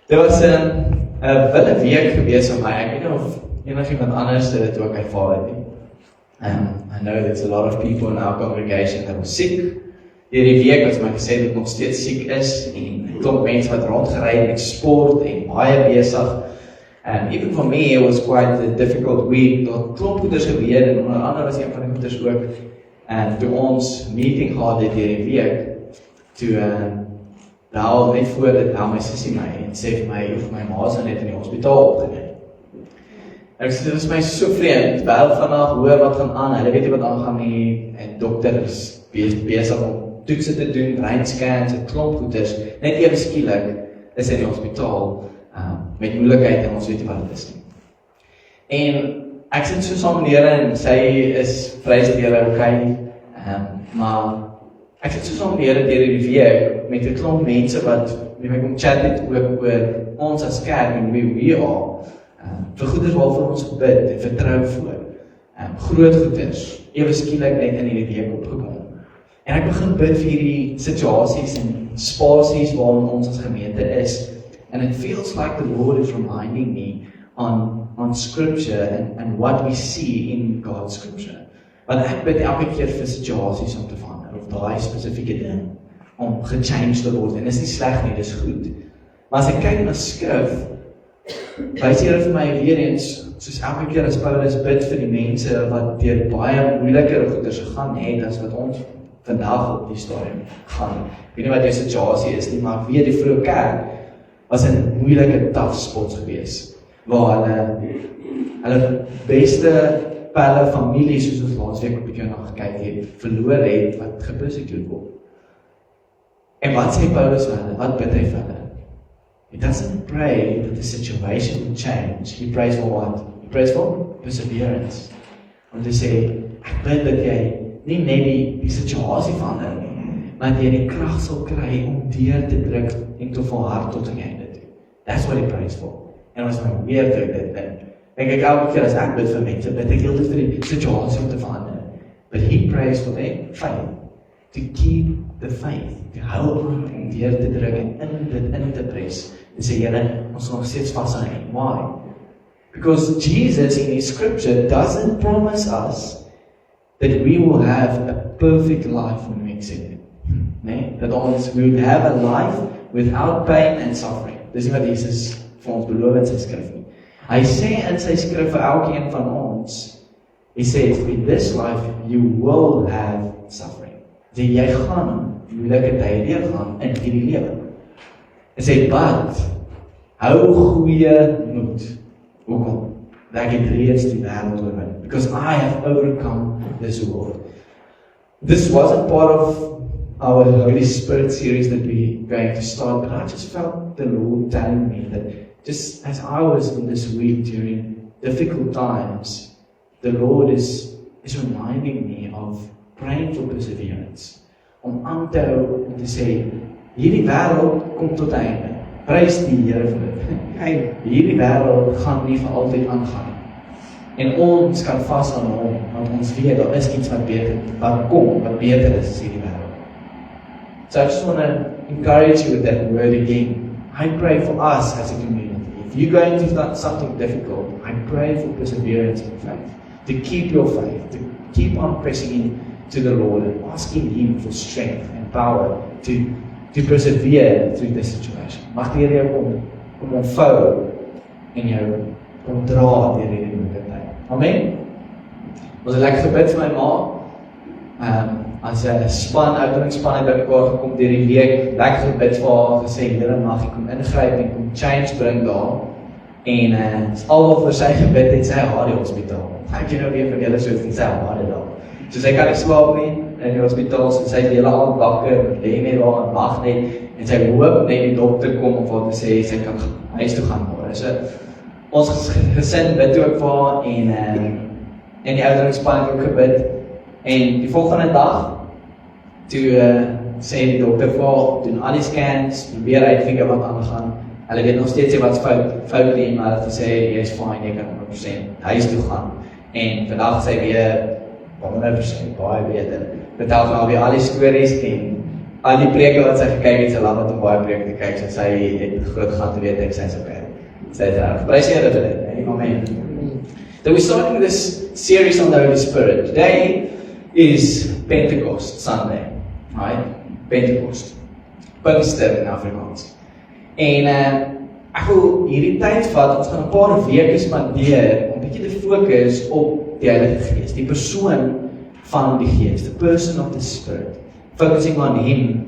Dit was 'n wilde week gewees vir my. Ek weet nie of enigiemand anders dit ook ervaar het nie. I know there's a lot of people in our congregation that were sick. Hierdie week wat my gesê dat nog steeds siek is en 'n klomp mense wat rondgery het met sport en baie besig. Even for me, it was quite a difficult week. Daar klomp goeders gebeur en onder andere was een van die goeders ook toe ons meeting gehad het hierdie week, toe net voor dit my sussie my en sê vir my of my ma se net in die hospitaal opgeneem. Ek sê dit is my so vreemd, wel vandag hoor wat gaan aan, hulle weet nie wat aangaan nie en dokter is besig om toetse te doen, breinscans, 'n klomp goeders, net ewe skielik is hy in die hospitaal met moeilikheid en ons weet nie wat dit is nie. En ek sit so saam met die Here en sy is prys die Here okay, maar ek sit so saam met die Here deur die week met 'n klomp mense wat met my kom chat het oor ons as kerk en wie we are, vir goeders waarvoor ons bid en vertrou voor, groot goeders, ewe skielik net in hierdie week opgekom. En ek begin bid vir hierdie situasies en spasies waarin ons as gemeente is. And it feels like the Lord is reminding me on scripture and what we see in God's scripture. Want ek bid elke keer vir situasies om te verander, of daai spesifieke ding om gechange te word. En dit is nie sleg nie, dit is goed. Maar as ek kyk na skrif, wys Here vir my weer eens, soos elke keer as Paulus bid vir die mense wat deur baie moeiliker goeders gegaan het as wat ons vandag op die stadium gaan. Ek weet nie wat die situasie is nie, maar ek weet die vroeë kerk was 'n moeilike tough spots gewees, waar hulle beste pelle familie, soos ons laasweek op die keer na gekyk het, verloor het, wat gepersecuteer word. En wat sê Paulus vir hulle? Wat bid hy vir hulle? He doesn't pray that the situation will change. He prays for what? He prays for perseverance. Om te sê, ek bid dat jy nie net die situasie verander nie, maar dat jy die krag sal kry om deur te druk en te volhard tot die einde toe. That's what he prays for. En ons moet weer druk dit in. Ek elke keer as ek bid vir mense, bid ek heeltyd vir die situasie om te verander. But he prays for their faith. To keep the faith. To hou aan om deur te druk en in te pres. En sê, Here, ons sal nog steeds vashou. Why? Because Jesus in his scripture doesn't promise us that we will have a perfect life when we accept him. Nee, dat we would have a life without pain and suffering. Dis nie wat Jesus vir ons beloof in sy skrif nie. Hy sê in sy skrif vir elkeen van ons, he says, in this life you will have suffering. Sê, jy gaan moeilike tye deurgaan in hierdie lewe. En sê, but hou goeie moed. Hoekom? Dat ek het reeds die wêreld oorwin. Because I have overcome this world. This wasn't part of our Holy Spirit series that we're going to start, but I just felt the Lord telling me that just as I was in this week during difficult times, the Lord is reminding me of praying for perseverance. Om aan te hou en te sê, hierdie wêreld kom tot einde. Prys die Here vir dit. Hierdie wêreld gaan nie vir altyd aangaan. En ons kan vas aan hom, want ons weet daar is iets wat beter is as hierdie wêreld. So I just want to encourage you with that word again. I pray for us as a community. If you're going through something difficult, I pray for perseverance in faith. To keep your faith, to keep on pressing in to the Lord and asking Him for strength and power to persevere through this situation. Mag die Here kom ontvou en jou kom dra deur hierdie moeilike tyd. Amen. Ons het lekker gebid vir my ma. As 'n span, ouderlingsspan het bymekaar gekom deur die week, lekker gebid vir haar, gesê, Here, mag U kom ingryp en kom change bring daar. En al vir sy gebid het sy haar die hospitaal. Ek weet nou weer van julle soos die sy haar daar. So sy kan nie slaap nie in die hospitaal, so sy die hele aand wakker, lê net daar en wag net, en sy hoop net die dokter kom om vir te sê, sy kan huis toe gaan môre. So ons gesin bid ook vir haar en die ouderlingsspan het ook gebid. En die volgende dag, toe sê die dokter vir haar, doen al die scans, probeer uitfigure wat aangaan. Hulle weet nog steeds wat fout nie, maar hulle het gesê, jy is fine, jy kan 100% huis toe gaan. En vandag sê weer 100% baie beter. Vertel van alweer al die stories en al die preke wat sy gekyk het, sy laat wat om baie preke te kyk, so sy het groot gaan te weet, ek sy is okay. Sy is reg. Prys die Here vir dit. Amen. So we're starting this series on the Holy Spirit. Today is Pentecost Sunday, right? Pentecost. Pinkster in Afrikaans. En ek wil hierdie tyd vat, ons gaan 'n paar weke spandeer om 'n bietjie te fokus op die Heilige Gees, die persoon van die Gees, the person of the Spirit, focusing on Him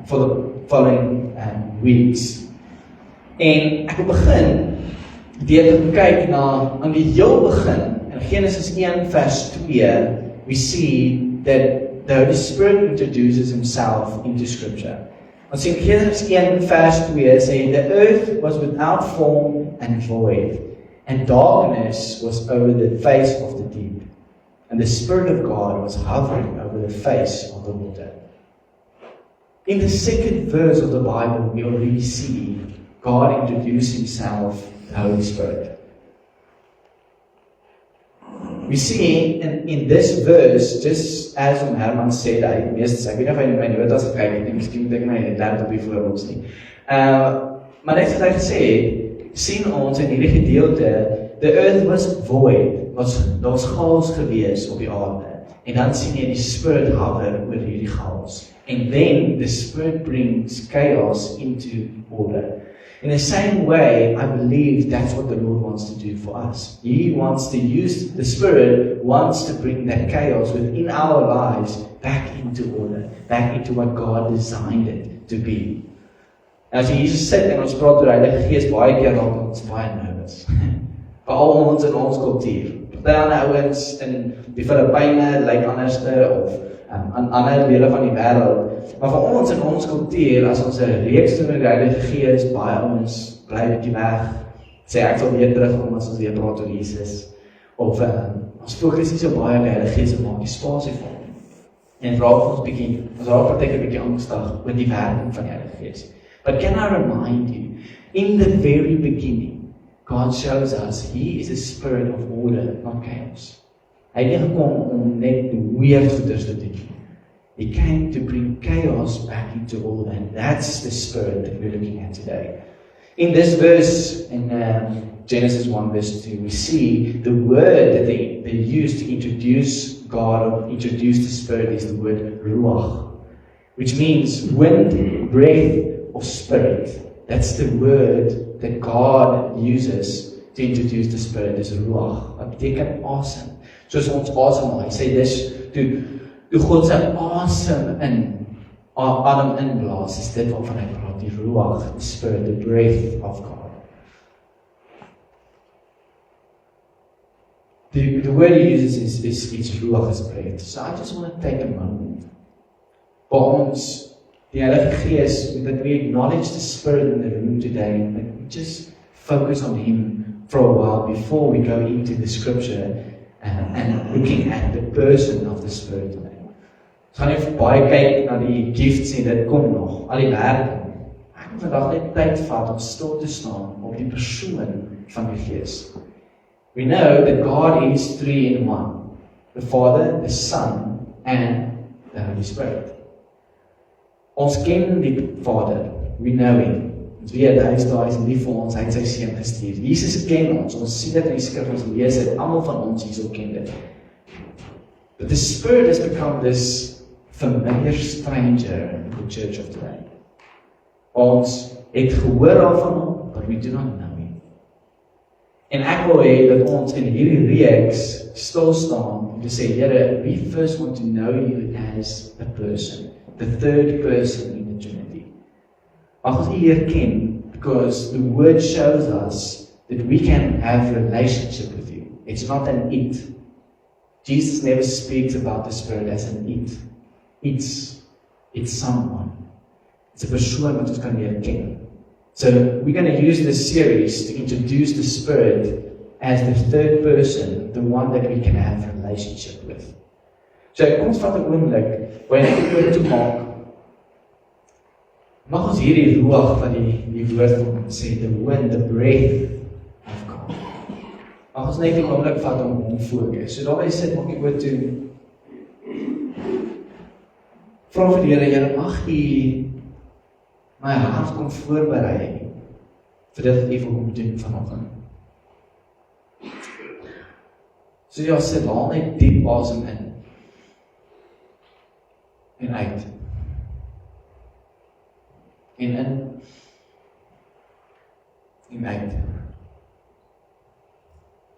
for the following weeks. En ek wil begin deur te kyk na aan die heel begin, in Genesis 1 vers 2, we see that the Holy Spirit introduces Himself into Scripture. Ons sien Genesis 1 vers 2 sê, the earth was without form and void, and darkness was over the face of the deep, and the Spirit of God was hovering over the face of the water. In the second verse of the Bible, we already see God introduce Himself, the Holy Spirit. We see in this verse, just as Herman said, ek weet nie of hy my notas gekyk het, miskien moet ek my laptop hier voor ons nie. Maar net soos hy gesê het, sien ons in hierdie gedeelte, the earth was void, daar was chaos gewees op die aarde. En dan sien jy die Spirit hover oor hierdie chaos. And then the Spirit brings chaos into order. In the same way, I believe that's what the Lord wants to do for us. He wants to use, the Spirit wants to bring that chaos within our lives back into order, back into what God designed it to be. As Jesus said, en ons praat oor Heilige Gees, baie keer raak ons baie nervous. Veral ons in ons kultuur. Party ander ouens in die Filippyne lyk anderste, of aan ander dele van die wêreld. Maar vir ons in ons kultuur, as ons 'n reeks doen met die Heilige Gees, baie ons bly bietjie weg. Sê ek sal weer terugkom as ons weer praat oor Jesus. Of ons fokus nie so baie op die Heilige Gees, maak die spasie vir hom. En raak ons bietjie, ons raak partykeer bietjie angstig oor die werking van die Heilige Gees. But can I remind you, in the very beginning, God shows us He is a spirit of order, not chaos. Hy het nie gekom om net weird goeders te doen. He came to bring chaos back into order, and that's the Spirit that we're looking at today. In this verse, in Genesis 1 verse 2, we see the word that they used to introduce God, or introduce the Spirit, is the word ruach, which means wind, breath, or spirit. That's the word that God uses to introduce the Spirit, is ruach. Wat beteken asem. Soos ons asemhaal, hy sê dis, toe God sy asem adem inblaas, is dit waarvan hy praat, die ruach, the Spirit, the breath of God. The word he uses is ruach, as breath. So I just want to take a moment. Vir ons, die Heilige Gees, that we acknowledge the Spirit in the room today, and that we just focus on Him for a while before we go into the Scripture and looking at the person of the Spirit today. Ons gaan nie baie kyk na die gifts en dit kom nog, al die werking. Ek wil vandag net tyd vat om stil te staan op die persoon van die Gees. We know that God is 3 in 1. The Father, the Son, and the Holy Spirit. Ons ken die Vader, we know Him. Ons weet, hy is daar, hy is lief vir ons, hy het sy seun gestuur. Jesus ken ons sien dit in die skrif, ons lees dit, almal van ons hierso ken dit. But the Spirit has become this familiar stranger in the church of today. Ons het gehoor al van hom, but we do not know Him. En ek wil hê dat ons in hierdie reeks stil staan om te sê, Here, we first want to know You as a person, the third person in the Trinity. Mag ons U leer ken, because the Word shows us that we can have a relationship with You. It's not an it. Jesus never speaks about the Spirit as an it. It's someone. It's a persoon wat ons kan leer ken. So we're going to use this series to introduce the Spirit as the third person, the one that we can have a relationship with. So kom ons vat 'n oomblik, waar ek oor toe maak. Mag ons hierdie ruach van die woord van sê, the wind, the breath of God. Mag ons net 'n oomblik vat om fokus. So daarby sit, maak ek oor toe. vra vir die Here, mag U my hart kom voorberei vir dit wat U wil kom doen vanoggend. So ja, sit haal net diep asem in en uit. En in en uit.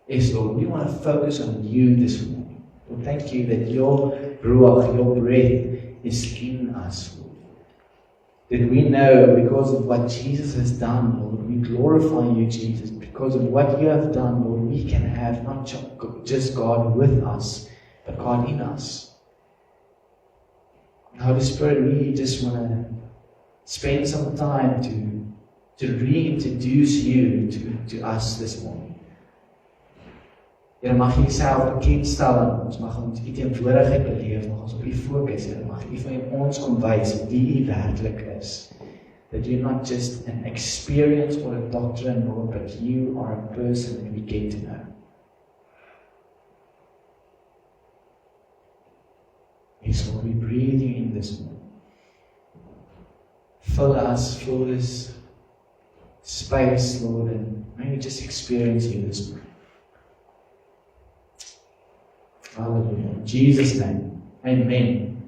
Yes, Lord, we want to focus on You this morning. Lord, thank You that Your Ruach, Your breath is in us, Lord. That we know because of what Jesus has done, Lord, we glorify You, Jesus. Because of what You have done, Lord, we can have not just God with us, but God in us. Holy Spirit, we just want to spend some time to reintroduce You to us this morning. Here mag U Jouself bekendstel aan ons, mag ons U teenwoordigheid beleef, mag ons op U fokus, Here, mag U van ons kom wys wie U werklik is. That You're not just an experience or a doctrine, Lord, but You are a person that we get to know. Yes, Lord, we breathe You in this morning. Fill us, fill this space, Lord, and may we just experience You this morning. Hallelujah. In Jesus' name. Amen.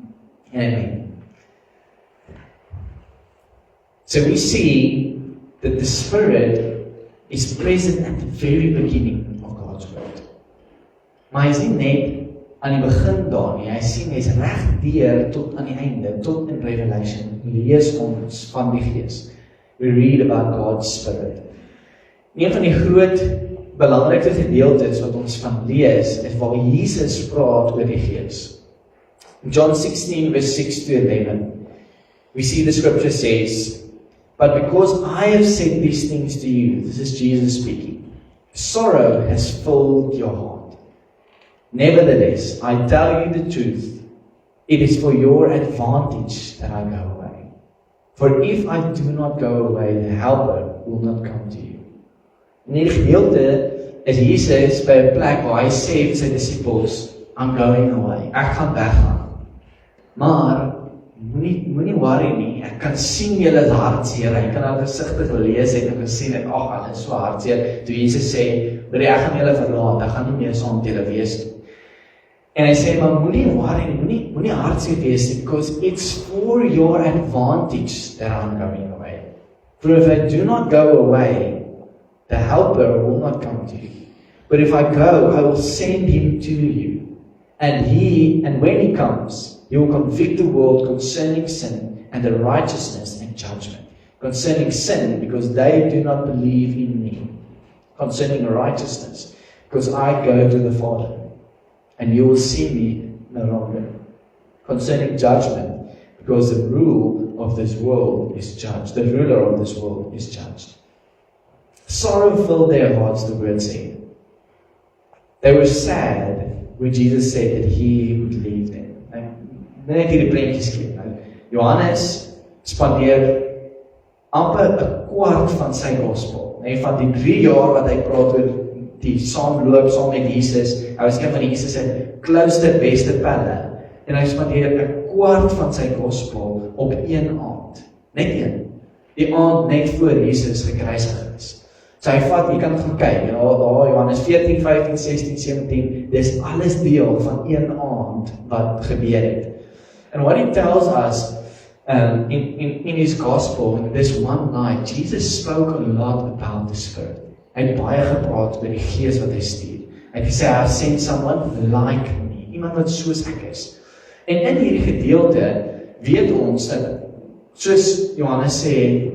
Amen. So we see that the Spirit is present at the very beginning of God's Word. Maar hy is nie net aan die begin daar nie, hy sien, hy is reg deur tot aan die einde, tot in Revelation, lees ons van die Gees. We read about God's Spirit. Een van die groot belangrikste gedeeltes wat ons van lees, is waar Jesus praat oor die Gees. In John 16, verse 6 to 11, we see the scripture says, "But because I have said these things to you," this is Jesus speaking, "sorrow has filled your heart. Nevertheless, I tell you the truth, it is for your advantage that I go away. For if I do not go away, the Helper will not come to you." In die gedeelte is Jesus by 'n plek waar hy sê vir sy disippels, "I'm going away, ek gaan weggaan. Maar moenie worry nie, ek kan sien julle is hartseer." Hy kan hulle gesigte gelees het en gesien het, ag, hulle is so hartseer. Toe Jesus sê, "Maar ek gaan julle verlaat, ek gaan nie meer saam met julle wees nie." En hy sê, "Maar moenie worry nie, moenie hartseer wees nie, because it's for your advantage that I'm going away. For if I do not go away, the Helper will not come to you. But if I go, I will send Him to you. And when He comes, He will convict the world concerning sin and the righteousness and judgment. Concerning sin, because they do not believe in Me. Concerning righteousness, because I go to the Father, and you will see Me no longer. Concerning judgment, because the rule of this world is judged. The ruler of this world is judged." Sorrow filled their hearts, the word said. They were sad when Jesus said that He would leave them. Net hierdie prentjies skep. Johannes spandeer amper 'n kwart van sy gospel. Van die 3 jaar wat hy praat oor die saamloop saam met Jesus, hy was een van die Jesus se closest beste pelle, en hy spandeer 'n kwart van sy gospel op een aand. Net een. Die aand net voor Jesus gekruisig is. So hy vat, jy kan gaan kyk, daar Johannes 14, 15, 16, 17, dis alles deel van een aand wat gebeur het. And what He tells us in His gospel, in this one night, Jesus spoke a lot about the Spirit. Hy het baie gepraat oor die Gees wat Hy stuur. Hy het gesê, "I have sent someone like me," iemand wat soos ek is. En in hierdie gedeelte weet ons dat, soos Johannes sê,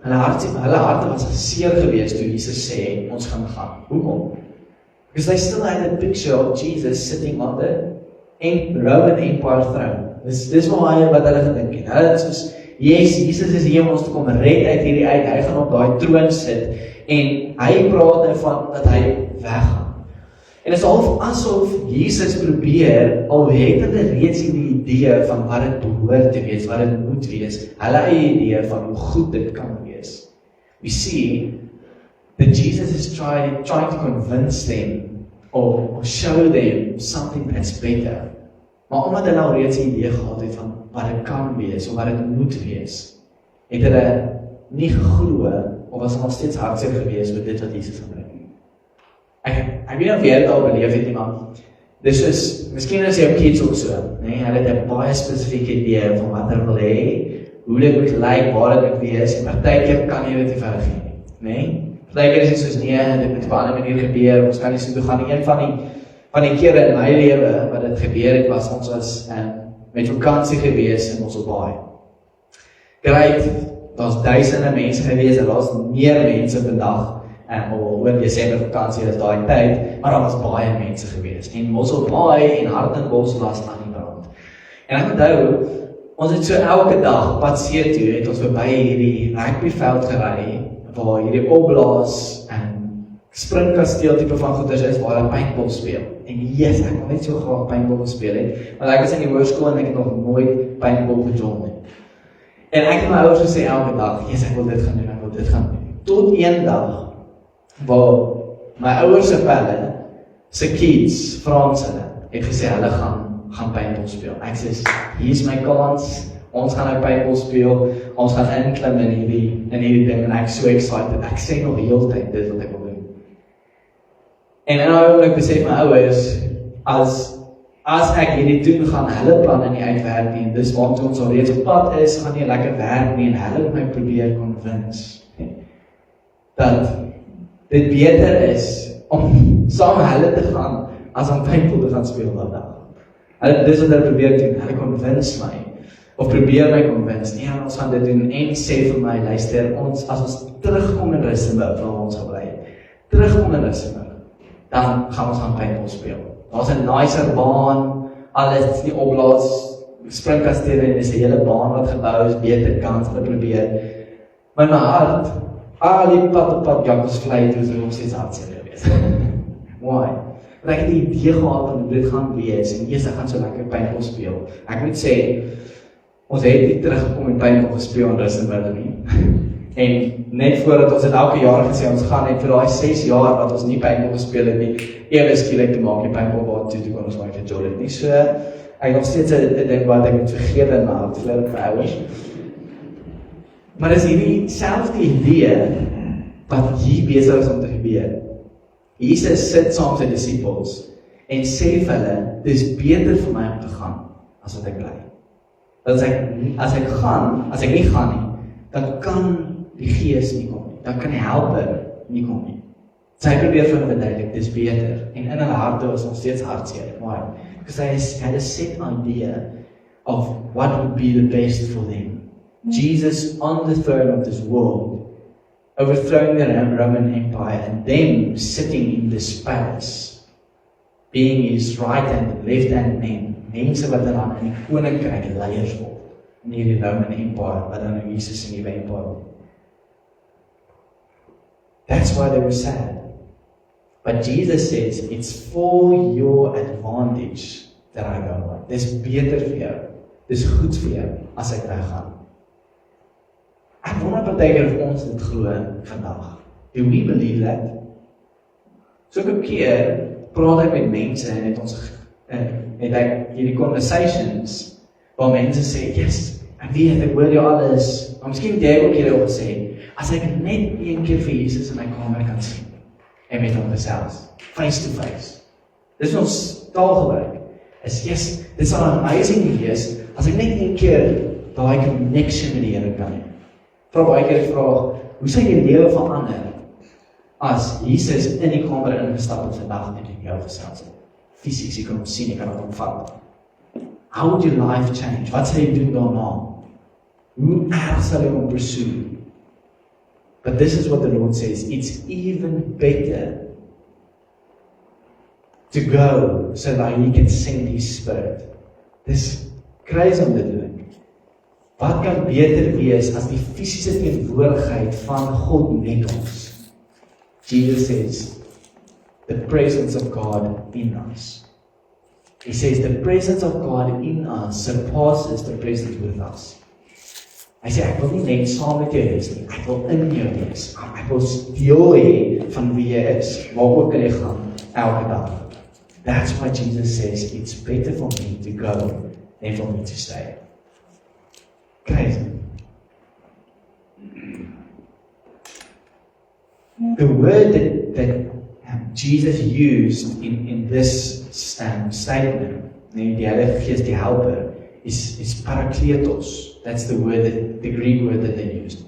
hulle harte was seer geweest toe Jesus sê, ons gaan. Hoekom? Because they still had a picture of Jesus sitting on the Roman Empire throne. Dis wat hulle gedink het. Hulle het soos, yes, Jesus is hier om ons te kom red uit hierdie uit, hy gaan op daai troon sit, en hy praat nou van dat hy weggaan. En dit is asof Jesus probeer, al het hulle reeds die idee van wat dit behoort te wees, wat dit moet wees, hulle eie idee van hoe goed dit kan wees. We see that Jesus is trying to convince them or show them something that's better. Maar omdat hulle al reeds die idee gehad het van wat dit kan wees, of wat dit moet wees, het hulle nie geglo, of was nog steeds hartseer gewees met dit wat Jesus gebring. Ek weet nie of jy dit al beleef het nie, maar dis is, miskien is jou kids ook so, nee, hulle het 'n baie spesifieke idee van wat hulle wil hê, hoe dit moet lyk, waar dit moet wees, en partykeer kan jy dit nie vir hulle gee nie, nee? Partykeer is dit soos, nee, dit moet op 'n ander manier gebeur, ons kan nie so toe gaan. Een van die kere in my lewe wat dit gebeur het, was ons was met vakansie gewees in Mosselbaai. Great, daar's duisende mense gewees, en daar's meer mense vandag, oor Desember vakansie is daai tyd, maar daar was baie mense gewees. En Mosselbaai en Hartenbos was aan die brand. En ek onthou, ons het so elke dag pad see toe, het ons verby hierdie rugbyveld gery, waar hierdie opblaas en springkasteel tipe van goeders is, waar hulle paintball speel. En yes, ek wil net so graag paintball gespeel het, want ek was in die hoërskool en ek het nog nooit paintball gejoin nie. En ek het my ouers gesê elke dag, yes, ek wil dit gaan doen, ek wil dit gaan doen. Tot een dag, waar my ouers se pelle, se kids, Frans hulle, het gesê hulle gaan paintball speel. Ek sê, hier is my kans, ons gaan nou paintball speel, ons gaan inklim in hierdie ding, en ek is so excited, ek sê nog die hele tyd dit wat ek wil doen. En in nou ek besef my ouers, as ek hierdie doen, gaan hulle planne nie uitwerk nie, en dis waartoe ons al reeds op pad is, gaan nie lekker werk nie, en hulle my probeer convince, dat dit beter is, om saam hulle te gaan, as om paintball te gaan speel dat dag. Dis wat hulle probeer doen, hulle convince my, of probeer my convince, nee, ons gaan dit doen, en sê vir my, luister, as ons terugkom in Rissenburg, waar ons gebly het, terugkom in Rissenburg, dan gaan ons gaan paintball speel. Daar's 'n nicer baan, alles, die opblaas, springkastele, en dis 'n hele baan wat gebou is, beter kans, hulle probeer. Maar my hart, al die pad, jakkels vlei, toe is nog steeds hartseer gewees. Why? Want ek het die idee gehad van dit gaan wees, en eers ek gaan so lekker paintball speel. Ek moet sê, ons het nie teruggekom en paintball gespeel in Rissenburg nie. En net voordat ons het elke jaar gesê, ons gaan net vir daai 6 jaar wat ons nie paintball gespeel het nie, ewe skielik te maak die paintballbaan toe kon ons maar gejoin het nie. So, ek nog steeds 'n ding wat ek moet vergeet in my hart, vir my ouers. Maar dis hierdie selfde idee wat hier besig is om te gebeur. Jesus sit saam met sy disippels en sê vir hulle, dis beter vir my om te gaan as wat ek bly. As ek nie gaan nie, dan kan die Gees nie kom nie, dan kan die Helper nie kom nie. Sy probeer vir hulle verduidelik, dis beter, en in hulle harte was nog steeds hartseer. Why? Because they had a set idea of what would be the best for them. Jesus on the throne of this world, overthrowing the Roman Empire, and them sitting in this palace, being his right hand and left hand men, mense wat dan in die koninkryk leiers word, in hierdie Roman Empire, wat dan Jesus in die Empire word. That's why they were sad. But Jesus says, it's for your advantage that I go away. Dis beter vir jou, dis goed vir jou, as ek weggaan. Ek wonder partykeer of ons dit glo vandag. Do we believe that? So 'n keer praat ek met mense en het ek hierdie conversations waar mense sê, yes, ek weet, ek hoor jou alles, maar miskien het jy ook hierdie gesê, as ek net een keer vir Jesus in my kamer kan sien, en met hom gesels, face to face. Dis ons taalgebruik, is yes, dit sal amazing wees, as ek net een keer daai connection met die Here kan hê. Vra baie keer die vraag, hoe sal jy lewe verander, as Jesus in die kamer ingestap het vandag en met jou gesels het? Fisies, jy kan hom sien, jy kan hom omvat. How would your life change? Wat sal jy doen daarna? Hoe erg sal jy hom pursue? But this is what the Lord says, it's even better to go so that He can send His Spirit. Dis crazy om dit te doen. Wat kan beter wees as die fisiese teenwoordigheid van God met ons? Jesus says, the presence of God in us. He says, the presence of God in us surpasses the presence with us. Hy sê, ek wil nie net saam met jou wees nie, ek wil in jou wees. Ek wil deel hê van wie jy is, waar ook jy gaan, elke dag. That's why Jesus says, it's better for me to go than for me to stay. Crazy. The word that Jesus used in this statement, die Heilige Gees, die helper, is parakletos. That's the word, the Greek word that they used.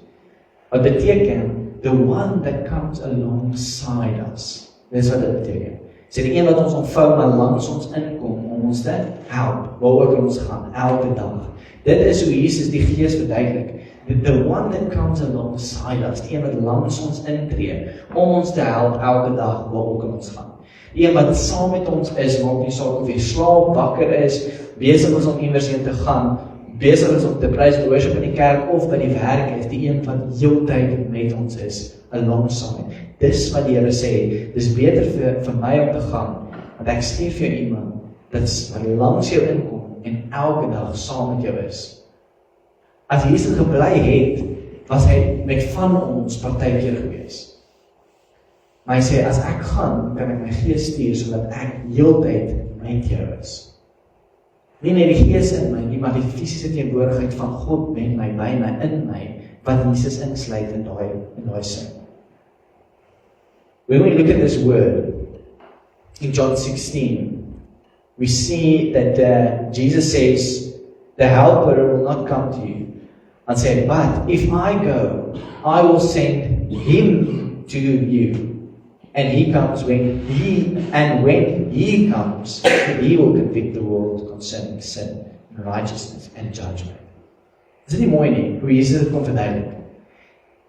Wat beteken, the one that comes alongside us. Dis wat dit beteken. Sê die een wat ons omvou, maar langs ons inkom, om ons te help, waar ook ons gaan, elke dag. Dit is hoe Jesus die Gees verduidelik. The one that comes alongside us, die een wat langs ons intree, om ons te help elke dag, waar ook ons gaan. Die een wat saam met ons is, maak nie saak of jy slaap, wakker is, besig is om iewers heen te gaan, besig is om te praise and worship in die kerk, of by die werk is, die een wat heeltyd met ons is, alongside. Dis wat die Here sê, dis beter vir my om te gaan, want ek stuur vir jou iemand, wat langs jou inkom, en elke dag saam met jou is. As Jesus gebly het, was hy met van ons partykeer gewees. Maar hy sê, as ek gaan, kan ek my Gees stuur, sodat ek heeltyd met jou is. Nie net die Gees in my nie, maar die fisiese teenwoordigheid van God met my, by my, in my, wat Jesus insluit in daai sin. When we look at this word, in John 16, we see that Jesus says, the helper will not come to you, and said, but if I go, I will send him to you. And he comes when he comes, he will convict the world concerning sin, righteousness, and judgment. Is dit nie mooi nie, hoe Jesus dit kom verduidelik?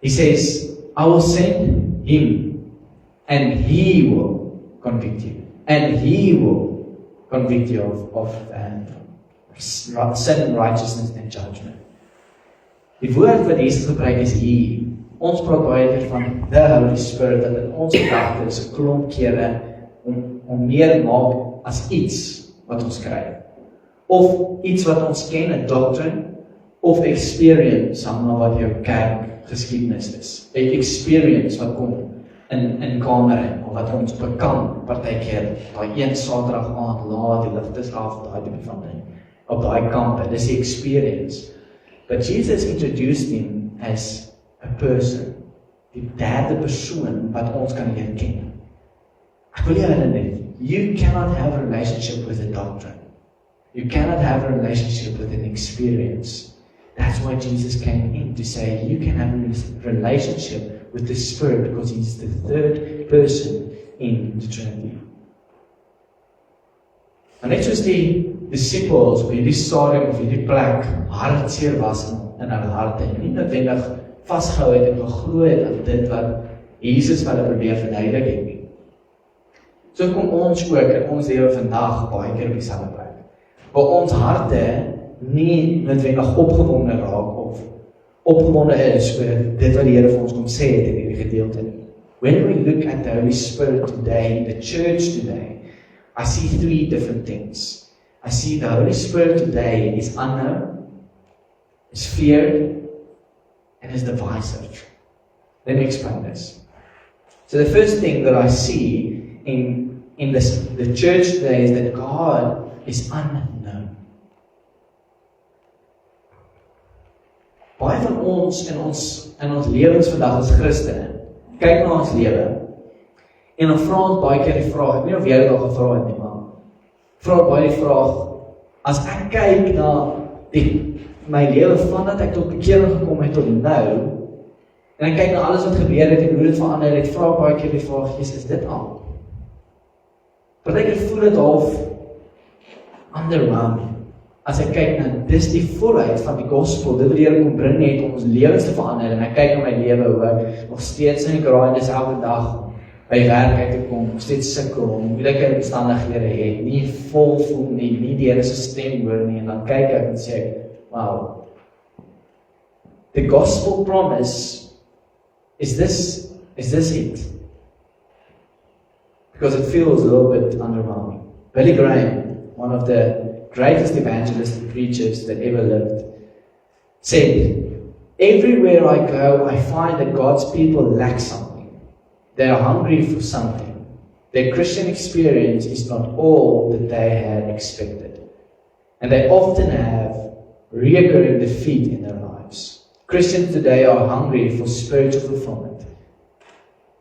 He says, I will send him, and he will convict you. And he will convict you of sin, righteousness, and judgment. Die woord wat Jesus gebruik is hier. Ons praat baie keer van the Holy Spirit, dat in ons gedagtes 'n klomp kere om meer maak as iets wat ons kry. Of iets wat ons ken, 'n doctrine, of experience, saam wat jou kerk geskiedenis is. 'n Experience wat kom in kamer, of wat ons bekam, partykeer, daai een Saterdag aand, laat die ligte af, daai tipe van ding, op daai kampe, dis die experience. But Jesus introduced him as a person, die derde persoon wat ons kan leer ken. Ek wil jou herinner, you cannot have a relationship with a doctrine. You cannot have a relationship with an experience. That's why Jesus came in, to say you can have a relationship with the Spirit, because He's the third person in the Trinity. En net soos die disciples op hierdie stadium of hierdie plek hartseer was in hulle harte en nie noodwendig vasgehou het en geglo het aan dit wat Jesus wat hulle probeer verduidelik het nie. So kom ons ook in ons lewe vandag baie keer op dieselfde plek, waar ons harte nie noodwendig opgewonde raak of opgewonde is oor dit wat die Here vir ons kom sê het in hierdie gedeelte nie. When we look at the Holy Spirit today, the church today, I see three different things. I see the Holy Spirit today is unknown, is feared, and is divisive. Let me explain this. So the first thing that I see in the church today is that God is unknown. Baie van ons in ons lewens vandag as Christene, kyk na ons lewe, en dan vra ons baie keer die vraag, ek weet nie of jy dit al gevra het nie, maar vra baie die vraag, as ek kyk na my lewe vandat ek tot bekering gekom het tot nou, en ek kyk na alles wat gebeur het en hoe dit verander het, vra baie keer die vraag, is dit al? Partykeer voel dit half underwhelming, as ek kyk na, dis die volheid van die gospel, dit wat die Here kom bring het om ons lewens te verander, en ek kyk na my lewe, hoe ek nog steeds in die grind is elke dag, by werk uit te kom, steeds sukkel, moeilike omstandighede het, nie vol voel nie die Here se stem hoor nie, en dan kyk ek en sê, wow, the gospel promise, is this it? Because it feels a little bit underwhelming. Billy Graham, one of the greatest evangelists and preachers that ever lived, said, everywhere I go, I find that God's people lack something. They are hungry for something. Their Christian experience is not all that they had expected. And they often have reoccurring defeat in their lives. Christians today are hungry for spiritual fulfillment.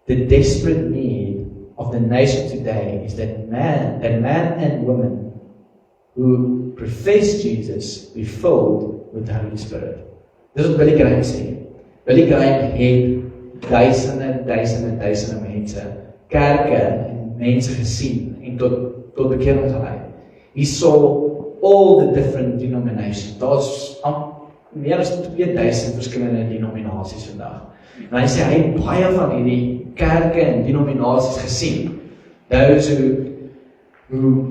The desperate need of the nation today is that man and woman who profess Jesus be filled with the Holy Spirit. Dis wat Billy Graham sê. Billy Graham het duisende mense, kerke en mense gesien en tot bekering gelei. He saw all the different denominations. Daar's meer as 2000 verskillende denominasies vandag. En hy sê hy het baie van hierdie kerke en denominasies gesien. Those who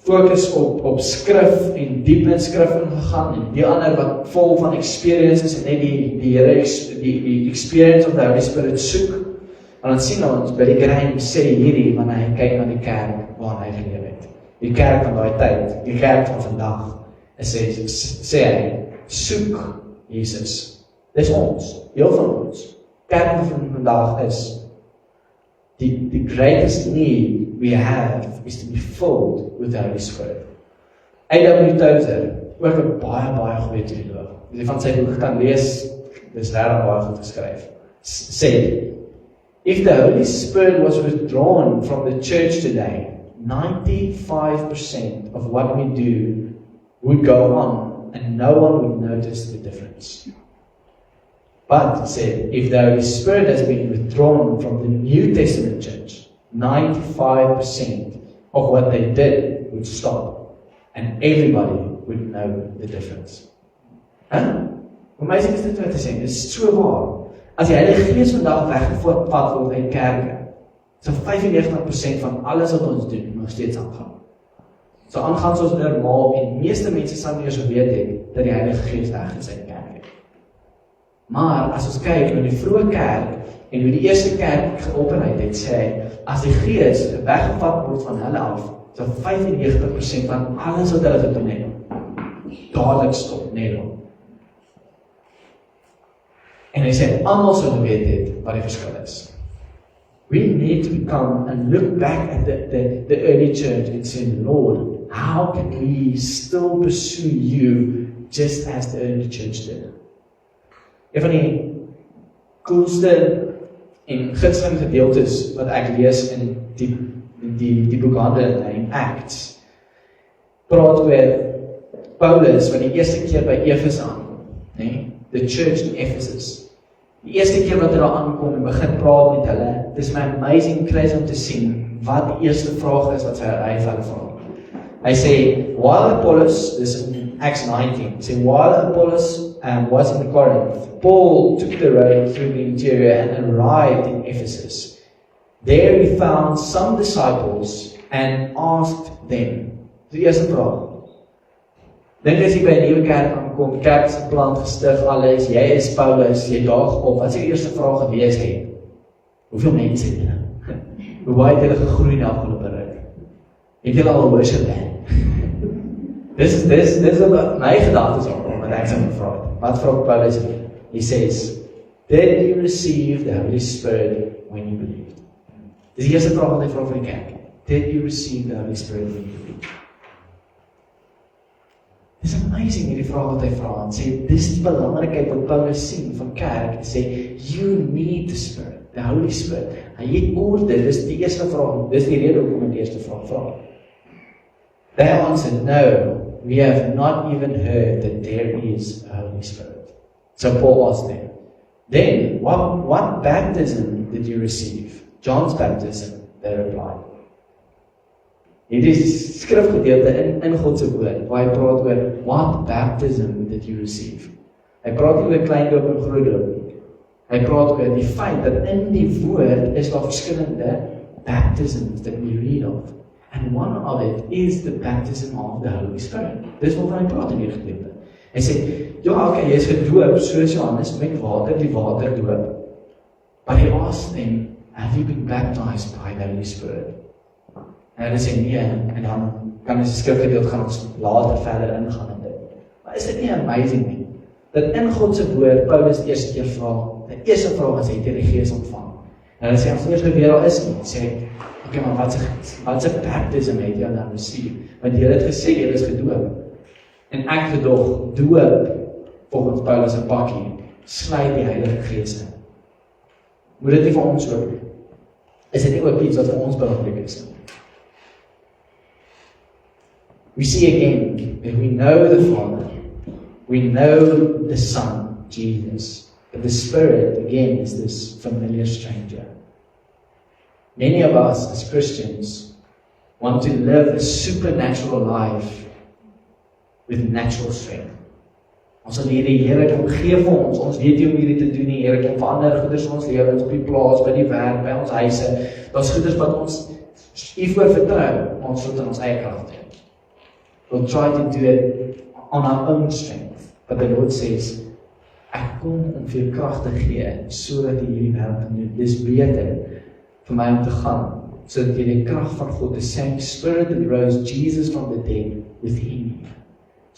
fokus op skrif en diep in skrif ingegaan en die ander wat vol van experiences en net die experience of the Holy Spirit soek. En dan sien ons Billy Graham sê hierdie wanneer hy kyk na die kerk waarin hy geleef het. Die kerk van daai tyd, die kerk van vandag. Sê hy, soek Jesus. Dis ons, heel van ons. Kerk van vandag is the greatest need we have is to be filled with the Holy Spirit. A.W. Tozer, ook 'n baie goeie teoloog. As jy van sy boek kan lees, dis regtig baie goed geskryf. Sê, if the Holy Spirit was withdrawn from the church today, 95% of what we do would go on and no one would notice the difference. But, he said, if the Holy Spirit has been withdrawn from the New Testament church, 95% of what they did would stop and everybody would know the difference. Amazing is dit wat hy sê, dit is so waar. As die Heilige Gees vandag weggevat word uit kerke, so 95% van alles wat ons doen, nog steeds aangaan. So aangaan soos normaal en meeste mense sal nie eens weet het, dat die Heilige Gees weg is uit kerk het. Maar as ons kyk na die vroeë kerk, en hoe die eerste kerk geopenheid het, sê hy, as die Gees weggevat word van hulle af, so 95% van alles wat hulle gedoen het, dadelik stop, Nederland. En hy sê, almal sal weet het, wat die verskil is. We need to become and look back at the early church and say, Lord, how can we still pursue you just as the early church did? Een van die coolste en gunsteling gedeeltes wat ek lees in die boek Handelinge en Acts, praat oor Paulus wat die eerste keer by Efes aankom, nee? The church in Ephesus. Die eerste keer wat hy daar aankom en begin praat met hulle, dit is my amazing crazy om te sien wat die eerste vraag is wat hy vir hulle vra. Hy sê, while Apollos, this is in Acts 19, say, while Apollos was in Corinth, Paul took the road through the interior and arrived in Ephesus. There he found some disciples and asked them. Die eerste vraag. Dink as jy by 'n nuwe kerk aankom, kerk is geplant, gestig, alles, jy is Paulus, jy daag op, wat is die eerste vraag gewees het? Hoeveel mense het julle? Hoe baie het julle gegroei die afgelope ruk? Het julle al 'n worship band? Dis my gedagtes op, wat ek sou vra. Wat vra Paulus hier? He says, did you receive the Holy Spirit when you believed? Dis die eerste vraag wat hy vra vir die kerk. Did you receive the Holy Spirit when you believed? Dis amazing hierdie vraag wat hy vra en sê, dis die belangrikheid wat Paulus sien van kerk, sê, you need the Spirit, the Holy Spirit. En jy orde, dis die eerste vraag, dis die rede hoekom die eerste vraag vra. They answered, no, we have not even heard that there is a Holy Spirit. So Paul asked them, then, what baptism did you receive? John's baptism, they replied. Hierdie is skrifgedeelte in God se woord, waar hy praat oor, what baptism did you receive? Hy praat nie oor klein doop en groot doop. Hy praat oor die feit dat in die woord is daar verskillende baptisms that we read of. And one of it is the baptism of the Holy Spirit. Dis waarvan hy praat in hierdie gedeelte. Hy sê, ja, okay, jy is gedoop soos Johannes met water, die water doop. But he asked them, have you been baptized by the Holy Spirit? En hulle sê nee, en dan kan ons die skrifgedeelte gaan ons later verder ingaan in dit. Maar is dit nie amazing nie? Dat in God se woord, Paulus die eerste keer vra, die eerste vraag is, het jy die Gees ontvang? En hulle sê, ons eerst geweer al is nie, sê, okay, maar wat se baptism het jy dan receive? Want jy het gesê, jy is gedoop. En ek gedog, doop, volgens Paulus 'n pakkie, sluit die Heilige Gees in. Moet dit nie vir ons ook nie? Is dit nie ook iets wat vir ons belangrik is? We see again that we know the Father, we know the Son, Jesus, but the Spirit, again, is this familiar stranger. Many of us as Christians want to live a supernatural life with natural strength. Ons sal hierdie Here kom gee vir ons weet nie hoe om hierdie te doen nie, Here kom verander goeders in ons lewens, op die plaas, by die werk, by ons huise. Daar's goeders wat ons U voor vertrou, ons sal in ons eie krag doen. We'll try to do it on our own strength, but the Lord says, ek kom om vir jou krag te gee, sodat jy hierdie werk kan doen. Dis beter vir my om te gaan, sodat jy die krag van God, the same Spirit that rose Jesus from the dead within you,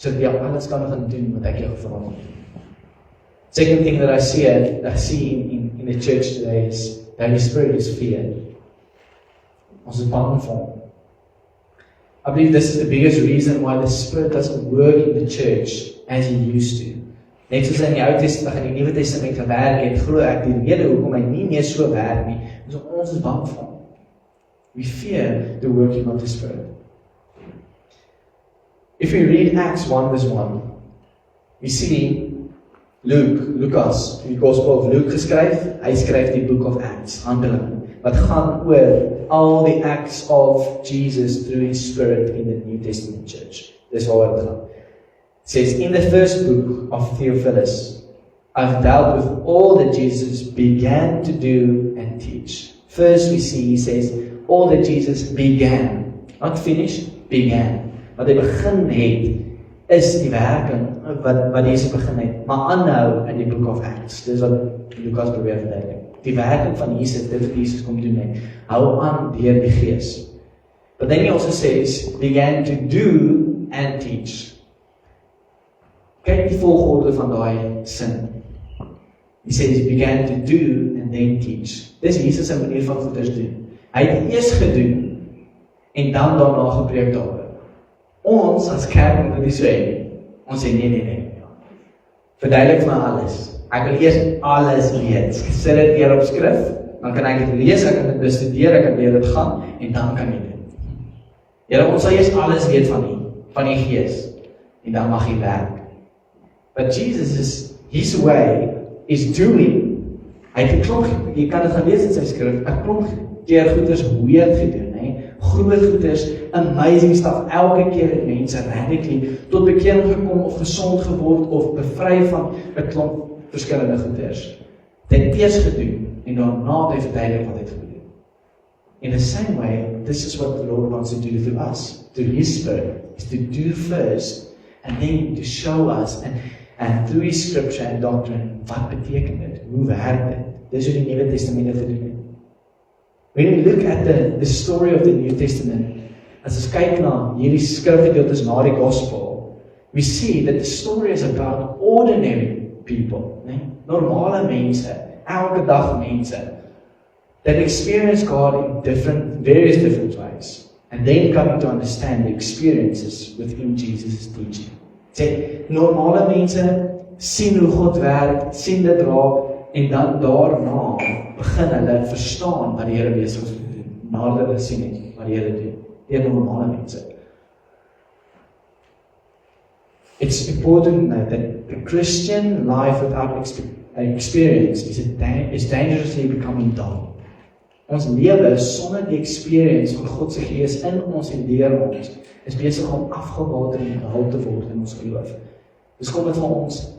sodat jy alles kan gaan doen wat ek jou gevra het. Second thing that I see in the church today is the Holy Spirit is fear. Ons is bang vir hom. I believe this is the biggest reason why the Spirit doesn't work in the church as He used to. Net soos in die Ou Testament en die Nuwe Testament gewerk het, glo ek die rede hoekom hy nie meer so werk nie, is ons is bang vir hom. We fear the working of the Spirit. If we read Acts 1 verse 1, we see Lucas, die Gospel of Luke geskryf, hy skryf die book of Acts, Handelinge, wat gaan oor all the acts of Jesus through His Spirit in the New Testament church. Dis waaroor dit gaan. It says, in the first book of Theophilus, I've dealt with all that Jesus began to do and teach. First we see, he says, all that Jesus began, not finished, began. Wat hy begin het, is die werking wat Jesus begin het, maar aanhou in die book of Acts. Dis wat Lucas probeer verduidelik. Die werking van Jesus, dit wat Jesus kom doen het, hou aan deur die Gees. But then he also says, began to do and teach. Kyk die volgorde van daai sin. He says, began to do and then teach. Dis Jesus se manier van goeders doen. Hy het eers gedoen en dan daarna gepreek daaroor. Ons as kerk moet dit so hê. Ons sê nee. Verduidelik vir my alles. Ek wil eers alles weet. Sit dit neer op skrif, dan kan ek dit lees, ek kan dit bestudeer, ek kan weet dit gaan, en dan kan jy dit. Here, ons sal eers alles weet van die Gees, en dan mag jy werk. But Jesus His way is doing. Hy het 'n klomp, jy kan dit gaan lees in sy skrif, 'n klomp keer goeders weird gedoen, groot goeders, amazing stuff, elke keer het mense radically tot bekering gekom, of gesond geword, of bevry van 'n klomp verskillende goeders. Dit het eers gedoen, en daarna het hy verduidelik wat hy het gedoen. In the same way, this is what the Lord wants to do through us, through His Spirit, is to do first, and then to show us, and through His scripture and doctrine, wat beteken dit, hoe werk dit, dis hoe die Nuwe Testament gedoen het. When we look at the story of the New Testament, as ons kyk na hierdie skrifgedeeltes na die Gospel, we see that the story is about ordinary people, normale mense, elke dag mense, that experience God in various different ways, and then coming to understand the experiences within Jesus' teaching. Sê, normale mense sien hoe God werk, sien dit raak, en dan daarna begin hulle verstaan wat die Here besig is te doen, nadat hulle sien het wat die Here doen, deur normale mense. It's important that the Christian life without experience is dangerously becoming dull. Ons lewe sonder die experience van God se Gees in ons en deur ons is besig om afgewater en gehou te word in ons geloof. Dis kom dit vir ons.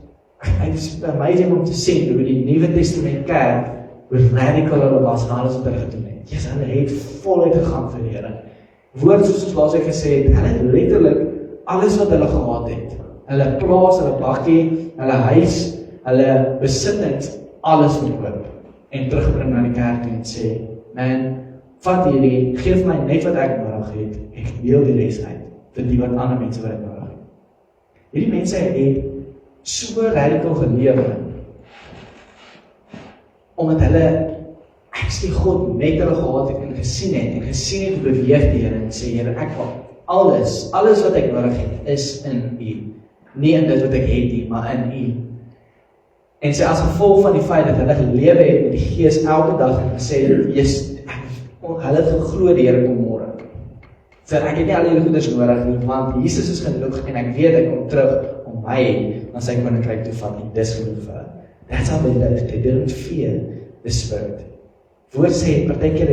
It is amazing om te sien hoe die Nuwe Testament kerk hoe radical hulle was en alles wat hulle gedoen het. Jesus, hulle het voluit gegaan vir die Here. Woord soos ons laas gesê het, hulle het letterlik alles wat hulle gehad het. Hulle plaas, hulle bakkie, hulle huis, hulle besittings, alles verkoop en terugbring na die kerk en sê, man, vat hierdie, geef my net wat ek nodig het, ek deel die res uit vir die wat ander mense wat ek nodig het. Hierdie mense het so radical gelewe, omdat hulle actually God met hulle gehad het en gesien het beweeg die Here en sê, Here, ek wil alles wat ek nodig het, is in U. nie in dit wat ek het nie, maar in U. En sê as gevolg van die feit dat hulle gelewe het met die Gees elke dag en gesê het, hulle het geglo die Here kom môre. So ek het nie al die goeders nodig nie, want Jesus is genoeg en ek weet hy kom terug om my na sy koninkryk toe vat en dis genoeg vir hulle. That's how they lived. They didn't fear the Spirit. Woord sê, partykeer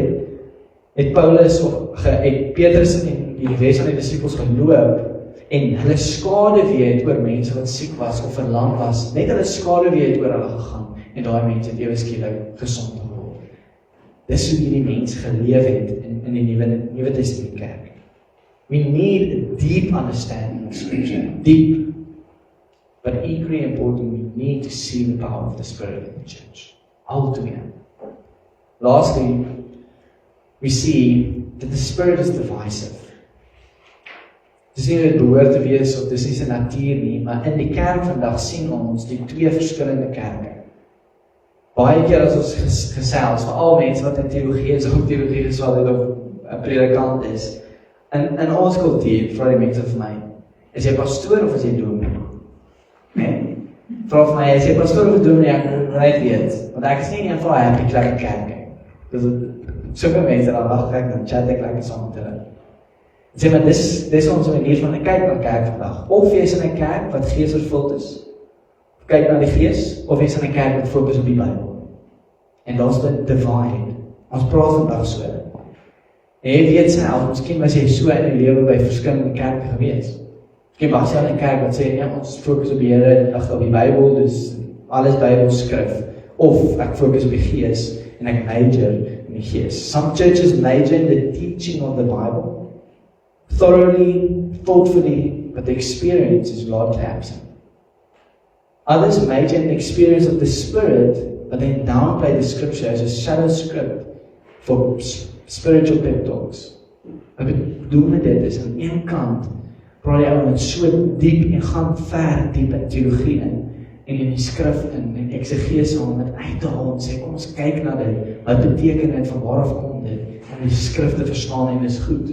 het Paulus of het Petrus en die res van die disippels geloop en hulle skaduwee het oor mense wat siek was of verlam was, net hulle skaduwee het oor hulle gegaan en daai mense het ewe skielik gesond geword. Dis hoe hierdie mense geleef het in die Nuwe Testament kerk. We need a deep understanding of Scripture, deep, but equally important, we need to see the power of the Spirit in the church. Altogether. Lastly, we see that the Spirit is divisive. Dis nie dit behoort te wees of dis nie sy natuur nie, maar in die kerk vandag sien ons die twee verskillende kerke. Baie keer as ons gesels, veral mense wat in teologie is, of teologie geswat het of 'n predikant is, in ons kultuur, vra die mense vir my, is jy pastoor of is jy dominee? Nee? Vra vir my, is jy pastoor of dominee? Ek wil net weet, want ek is nie een van die happy klein kerk. Dus soveel mense dan wacht ek, dan chat ek lekker saam met hulle. Sê maar, dis ons manier van kyk na kerk vandag. Of jy is in 'n kerk wat geesvervuld is, kyk na die gees, of jy is in 'n kerk wat fokus op die Bybel. En daar's die divide. Ons praat vandag so. En jy weet self, miskien was jy so in die lewe by verskillende kerke gewees. Miskien was jy in 'n kerk wat sê, nee, ons fokus op die Here, op die Bybel, dus alles Bybelskrif. Of ek fokus op die gees, en ek major in die gees. Some churches major in the teaching of the Bible, thoroughly, thoughtfully, but the experience is largely absent. Others major in the experience of the Spirit, but then downplay the Scripture as a shadow script for spiritual pep talks. Wat bedoel met dit is, aan een kant, praat die ouens so diep en gaan ver diep in teologie in die skrif in exegese om dit uit te haal en sê, kom ons kyk na dit, wat beteken dit, van waar af kom dit, en die skrifte verstaan en is goed.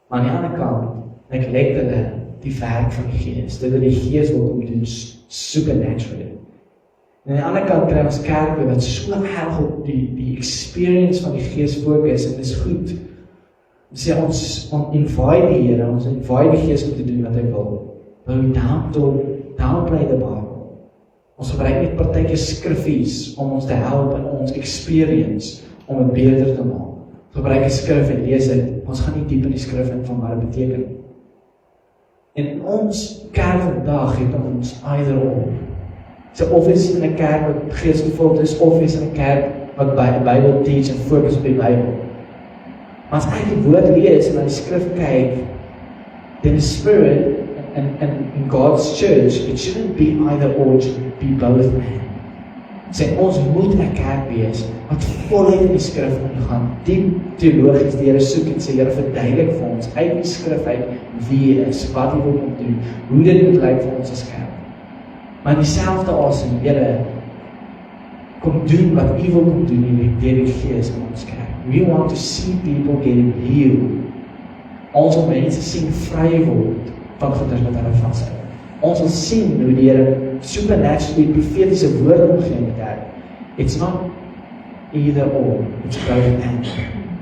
Maar aan die ander kant, neglect hulle die werk van die Gees, dit wat die Gees wil kom doen, supernaturally. En aan die ander kant kry ons kerke wat so erg op die experience van die Gees fokus, en dit is goed. Ons sê ons invite die Here, ons invite die Gees om te doen wat hy wil. But we downplay the Bible. Ons gebruik net partykeer skriffies om ons te help in ons experience, om het beter te maak. Ons gebruik 'n skrif en lees dit, ons gaan nie diep in die skrif in van wat dit beteken. En ons kerk vandag het ons either or. So of is in 'n kerk wat geesvervuld is, of is in 'n kerk wat by die Bybel teach en fokus op die Bybel. Maar as ek die woord lees en na die skrif kyk, then the Spirit in God's church, it shouldn't be either or, it should be both man. Sê ons moet 'n kerk wees wat voluit in die skrif ingaan, diep teologies die Here soek en sê Here verduidelik vir ons uit die skrif uit wie hy is, wat hy wil kom doen, hoe dit moet lyk vir ons as kerk. Maar in dieselfde asem, Here kom doen wat u wil kom doen deur die Gees in ons kerk. We want to see people getting healed. Ons wil mense sien vry word van goeders wat hulle vashou. Ons wil sien hoe die Here supernaturally profetiese woorde omgee in die kerk. It's not either or, it's both and.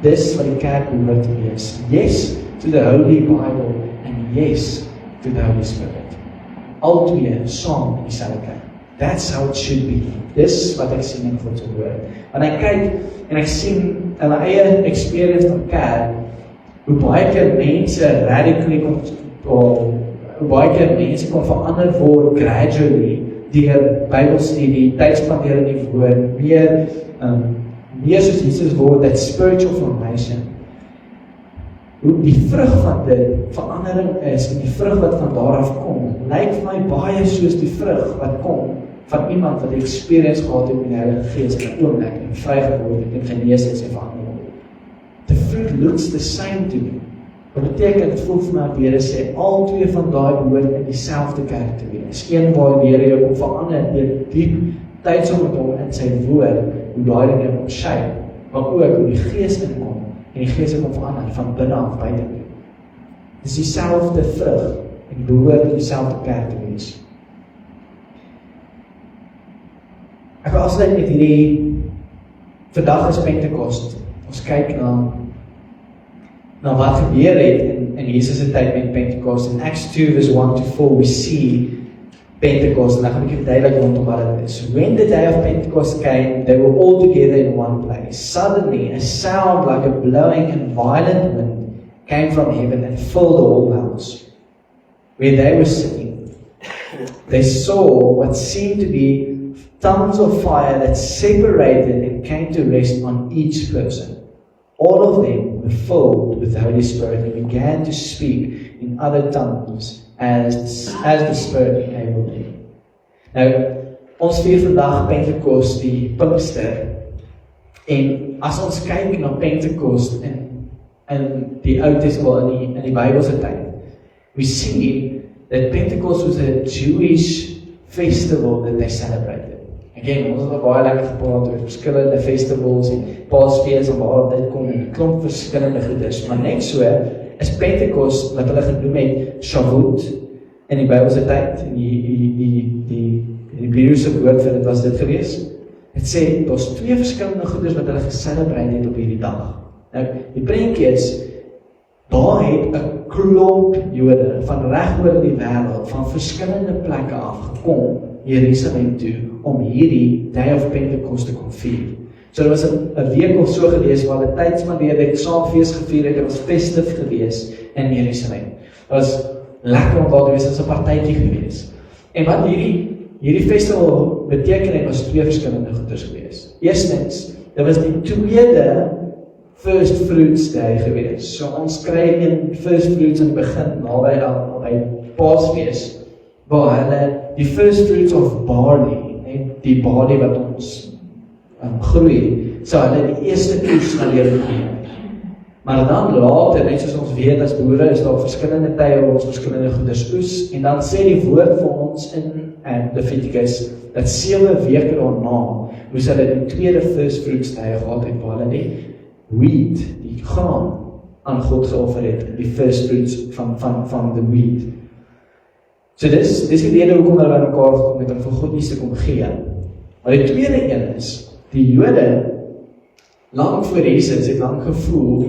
Dis wat die kerk behoort te wees. Yes to the Holy Bible and yes to the Holy Spirit. Al twee saam in dieselfde kerk. That's how it should be. Dis wat ek sien in God se woord. Wanneer ek kyk en ek sien in my eie experience van kerk, hoe baie keer mense radically kom, hoe baie keer mense kon verander word gradually deur Bybelstudie, tyd spandeer in die woord, meer soos Jesus word, that spiritual formation. Hoe die vrug van dit verandering is, en die vrug wat van daar af kom, lyk vir my baie soos die vrug wat kom van iemand wat die experience gehad het met die Heilige Gees in 'n oomblik en vrygeword het en genees is en verander word. The fruit looks the same to me. Wat beteken, het voel vir my op Here sê, al twee van daai behoort in dieselfde kerk te wees. Een waar die Here jou kom verander deur diep tyd saam met hom in sy woord, hoe daai dinge kom shape, maar ook hoe die Gees inkom en die Gees kom verander van binne af buite toe. Dis dieselfde vrug en behoort in dieselfde kerk te wees. Ek wil afsluit met hierdie, vandag is Pentekost, ons kyk na wat gebeur het in Jesus' tyd met Pentekost. In Acts 2 verse 1-4 we see Pentecost, en ek gaan ek duidelik rondom wat dit is. When the day of Pentecost came, they were all together in one place. Suddenly, a sound like a blowing and violent wind came from heaven and filled the whole house where they were sitting. They saw what seemed to be tongues of fire that separated and came to rest on each person. All of them were filled with the Holy Spirit and began to speak in other tongues as the Spirit enabled them. Nou, ons vier vandag Pentekost, die Pinkster, en as ons kyk na Pentekost in die Ou Testament, in die Bybelse tyd, we see that Pentecost was a Jewish festival that they celebrated. Again, ons het baie lekker gepraat oor verskillende festivals en Paasfees en waarop dit kom en 'n klomp verskillende goedes, maar net so is Pentecost wat hulle genoem het Shavuot in die Bybelse tyd, en die Hebreëse woord vir dit was dit gewees. Het sê, daar's twee verskillende goedes wat hulle gecelebreer het op hierdie dag. Nou, die prentjie is, daar het 'n klomp Jode van reg oor die wêreld, van verskillende plekke af gekom Jerusalem toe, om hierdie Day of Pentecost te kom vier. So, dit was 'n week of so gewees, waar hulle tyd spandeer het, saamfees gevier het, dit was festive gewees in Jerusalem. Dit was lekker om daar te wees, dit was 'n partytjie gewees. En wat hierdie festival beteken het, was twee verskillende goeders gewees. Eerstens, dit was die tweede First Fruits Day gewees. So, ons kry een First Fruits in die begin, naby Paasfees, waar hulle die First Fruits of barley, die barley wat ons groei, so hulle die eerste koes na leer neem. Maar dan later, net soos ons weet as boere, is daar verskillende tye waar ons verskillende goeders oes, en dan sê die woord vir ons in Leviticus, dat 7 weke daarna, moes hulle die tweede First Fruits tye gehad het, waar hulle die wheat, die graan, aan God geoffer het, die First Fruits van the wheat. So dis die rede hoekom hulle by mekaar gekom het, om vir God iets te kom gee. Maar die tweede een is, die Jode, lang voor Jesus, het lang gevoel,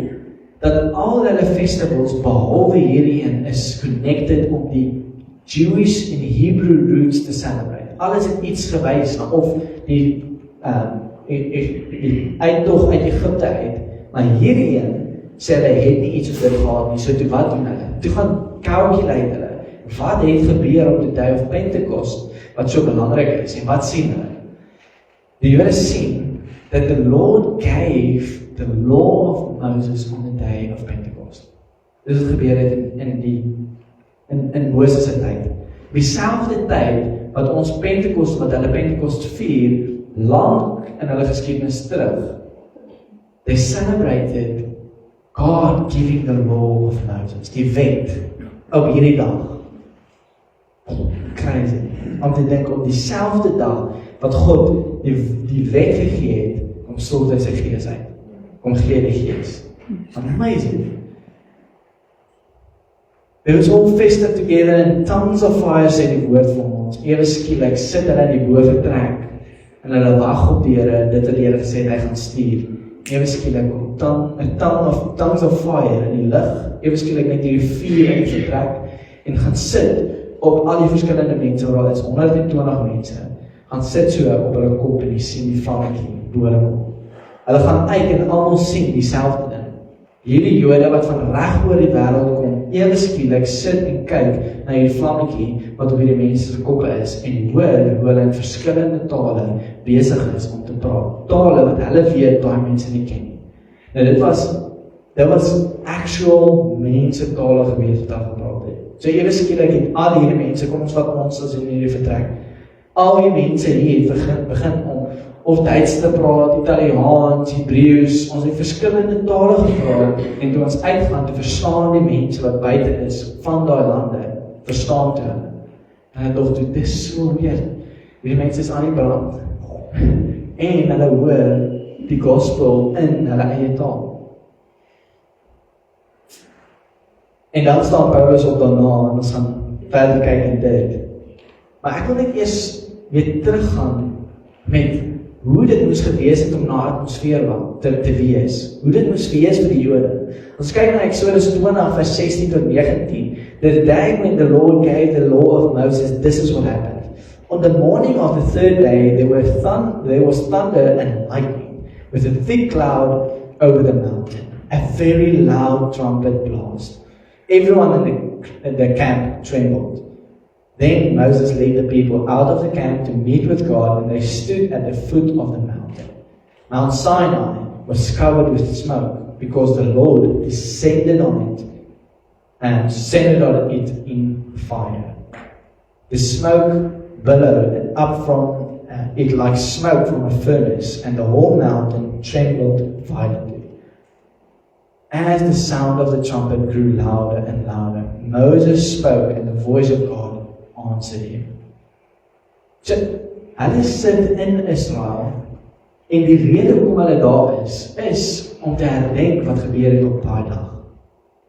dat al hulle festivals, behalwe hierdie een, is connected om die Jewish en Hebrew roots te celebrate. Alles het iets gewys, of die uittog uit Egypte uit, maar hierdie een, sê hulle het nie iets oor dit gehad nie, so toe wat doen hulle? Toe gaan koutjie leid hulle. Wat het gebeur op die Day of Pentecost, wat so belangrik is, en wat sien hulle? Die Jode sien, that the Lord gave the law of Moses on the Day of Pentecost. Dis wat gebeur het in Moses se tyd. Dieselfde tyd, wat ons Pentecost, wat hulle Pentecost vier, lang in hulle geskiedenis terug, they celebrated God giving the law of Moses, die wet, op hierdie dag. Crazy. Om te dink op dieselfde dag, wat God die wet gegee het, om stort hy sy gees uit. Om gee die gees. Amazing. They was all festive together in tongues of fire, sê die woord vir ons. Ewe skielik sit hulle in die boventrek, en hulle wag op die Here, dit het die Here gesê, hy gaan stuur. Ewe skielik, tongues of fire in die lig, ewe skielik net die vuur in die vertrek, en gaan sit op al die verskillende mense, waar is 120 mense, gaan sit so op hulle kop en die sien die vlammetjie bo hulle kom. Hulle gaan uit en almal sien dieselfde ding. Hierdie Jode wat van reg oor die wêreld kom, ewe skielik sit en kyk na hierdie vlammetjie wat op hierdie mense se koppe is en hoor hoe hulle in verskillende tale besig is om te praat. Tale wat hulle weet daai mense nie ken nie. Nou dit was actual mense tale gewees wat daar gepraat het. So ewe skielik het al hierdie mense, kom ons vat ons as in hierdie vertrek, al die mense hier begin om of Duits te praat, Italiaans, Hebreeus, ons het verskillende tale gepraat, en toe ons uitgaan, te verstaan die mense wat buite is, van daai lande, verstaan toe hulle. En hulle dog toe, dis so weer, die mense is aan die brand, en hulle hoor die gospel in hulle eie taal. En dan staan Paulus op daarna, en ons gaan verder kyk in dit. Maar ek wil net eers weer teruggaan met hoe dit moes gewees het om na atmosfeer te wees. Hoe dit moes wees vir die Jode. Ons kyk na Exodus 20 vers 16 tot 19. The day when the Lord gave the law of Moses, this is what happened. On the morning of the third day, there was thunder and lightning, with a thick cloud over the mountain, a very loud trumpet blast. Everyone in the camp trembled. Then Moses led the people out of the camp to meet with God, and they stood at the foot of the mountain. Mount Sinai was covered with smoke, because the Lord descended on it and descended on it in fire. The smoke billowed up from it like smoke from a furnace, and the whole mountain trembled violently. As the sound of the trumpet grew louder and louder, Moses spoke, and the voice of God answered him. So, hulle sit in Israel, en die rede hoekom hulle daar is om te herdenk wat gebeur het op daai dag.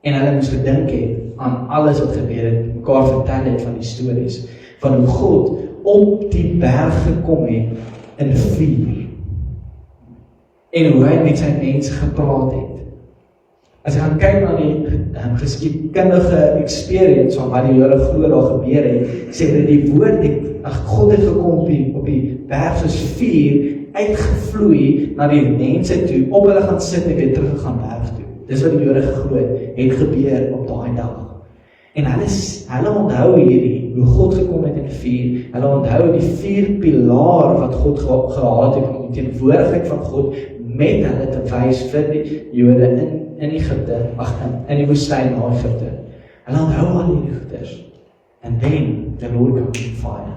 En hulle moes gedink het aan alles wat gebeur het, mekaar vertel het van die stories, van hoe God op die berg gekom het in vuur, en hoe hy met sy mense gepraat het. As jy gaan kyk na die geskiedkundige experience van wat die Here glo daar gebeur het, sê dat die woord God het gekom op die berg soos vuur, uitgevloei na die mense toe, op hulle gaan sit en weer teruggegaan berg toe. Dis wat die Here geglo het gebeur op daai dag. En hulle onthou hierdie, hoe God gekom het in vuur, hulle onthou die 4 pilaar wat God gehad het, om die teenwoordigheid van God met hulle te wys vir die Jode in Egypte, in die woestyn na Egypte. Hulle onthou al hierdie goeders. And then the Lord comes in fire.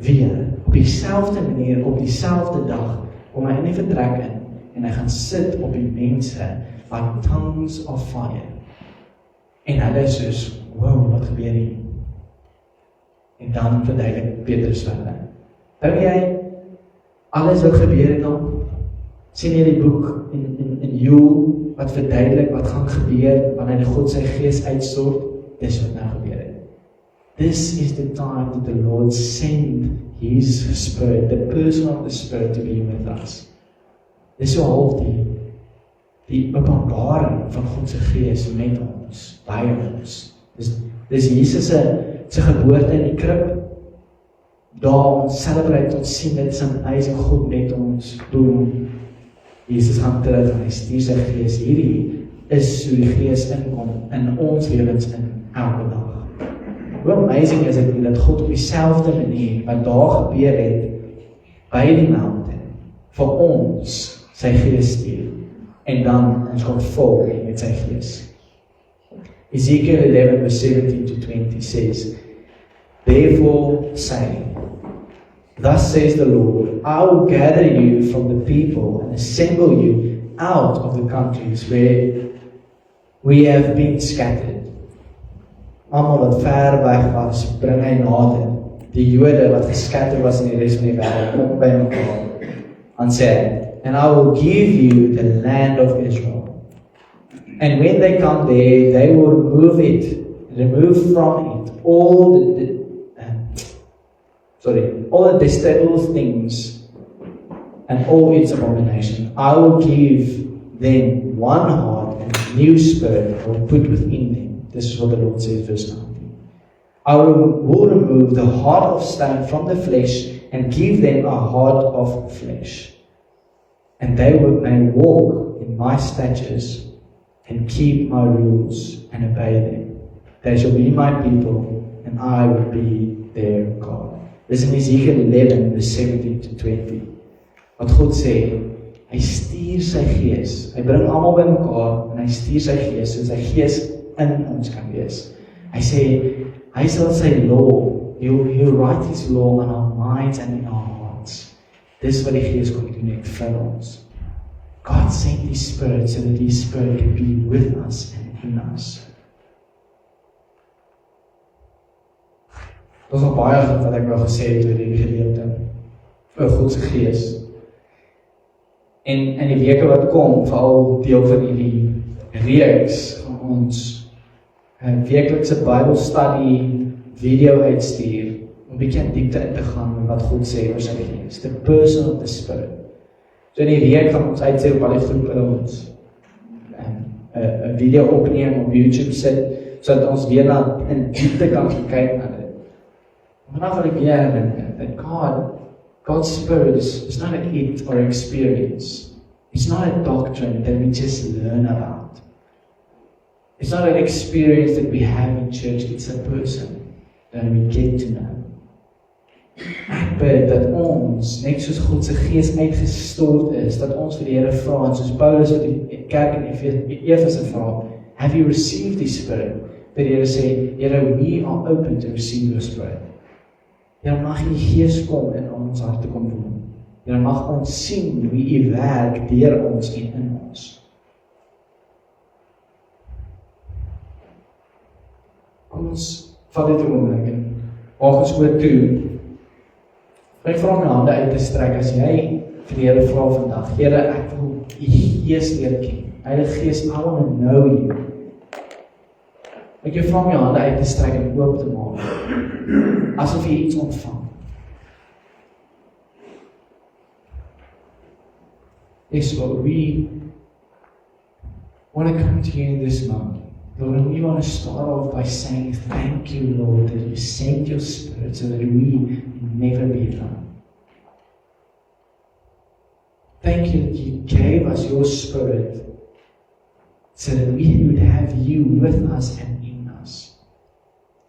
Weer, op dieselfde manier, op dieselfde dag, kom hy in die vertrek in, en hy gaan sit op die mense, like tongues of fire. En hulle is soos, wow, wat gebeur hier? En dan verduidelik Petrus vir hulle. Dink jy, alles wat gebeur het al, sien jy die boek in Joel, wat verduidelik wat gaan gebeur, wanneer die God sy gees uitstort, dis wat nou gebeur het. This is the time that the Lord sent His Spirit, the person of the Spirit, to be with us. Dis so half die openbaring van God se gees met ons, by ons. Dis Jesus se geboorte in die krib. Daar ons celebrate, ons sien dit is amazing, God met ons, boom. Jesus gaan terug en hy stuur sy gees. Hierdie is hoe die gees inkom in ons lewens in elke dag. Hoe amazing is dit dat God op dieselfde manier wat daar gebeur het by die mountain vir ons sy gees stuur en dan ons gaan vol met sy gees. Ezekiel 11 verse 17 to 20 says, Therefore say, Thus says the Lord, I will gather you from the people and assemble you out of the countries where we have been scattered. Almal wat ver weg was, bring hy nader. Die Jode wat geskatter was in die res van die wêreld, kom by mekaar. En sê, and I will give you the land of Israel. And when they come there, they will remove from it all the detestable things and all its abomination. I will give them one heart and a new spirit I will put within them. This is what the Lord says, verse 19. I will remove the heart of stone from the flesh and give them a heart of flesh. And they may walk in my statutes and keep my rules and obey them. They shall be my people and I will be their God. Dis in Ezekiel 11, verse 17 to 20. Wat God sê, hy stuur sy gees. Hy bring almal by mekaar en hy stuur sy gees, en sy gees in ons kan wees. Hy sê, hy sal sy law, he'll write his law on our minds and in our hearts. Dis wat die gees kom doen net vir ons. God sent his Spirit so that his Spirit can be with us and in us. Dit is al baie goed wat ek wel gesê het oor die gedeelte, oor God se gees. En in die weke wat kom, veral deel van die reeks van ons weeklikse Bybelstudie video uitstuur, om 'n bietjie in diepte in te gaan met wat God sê oor sy gees. The person of the Spirit. So in die week gaan ons uitsê op al die groepe ons 'n video opneem op YouTube sit, sodat ons weer in diepte kan kyk na dit. Vanaf wat ek weer that God's Spirit is not an it or experience. It's not a doctrine that we just learn about. It's not an experience that we have in church. It's a person that we get to know. Ek bid dat ons, net soos God se gees uitgestort is, dat ons vir die Here vra, en soos Paulus wat die kerk in Efese vra, have you received the Spirit? Dat die Here sê, Here, we are open to receive your Spirit. Here, mag die Gees kom in ons harte kom woon. Here, mag ons sien hoe U werk deur ons en in ons. Kom ons vat dit 'n oomblik en maak ons oor toe. Ek vra my hande uit te strek as jy vir die Here vra vandag. Here, ek wil U Gees leer ken. Heilige Gees, I want to know You. Ek jou vra my hande uit te strek en oop te maak. Asof jy iets ontvang. Yes, Lord, we want to come to You in this moment. Lord, and we want to start off by saying, thank You, Lord, that You sent Your Spirit so that we never be alone. Thank You that You gave us Your Spirit so that we would have You with us and in us.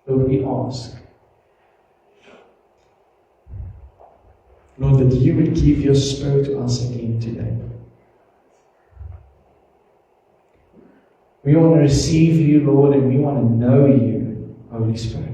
Lord, we ask, Lord, that You would give Your Spirit to us again today. We want to receive You, Lord, and we want to know You, Holy Spirit.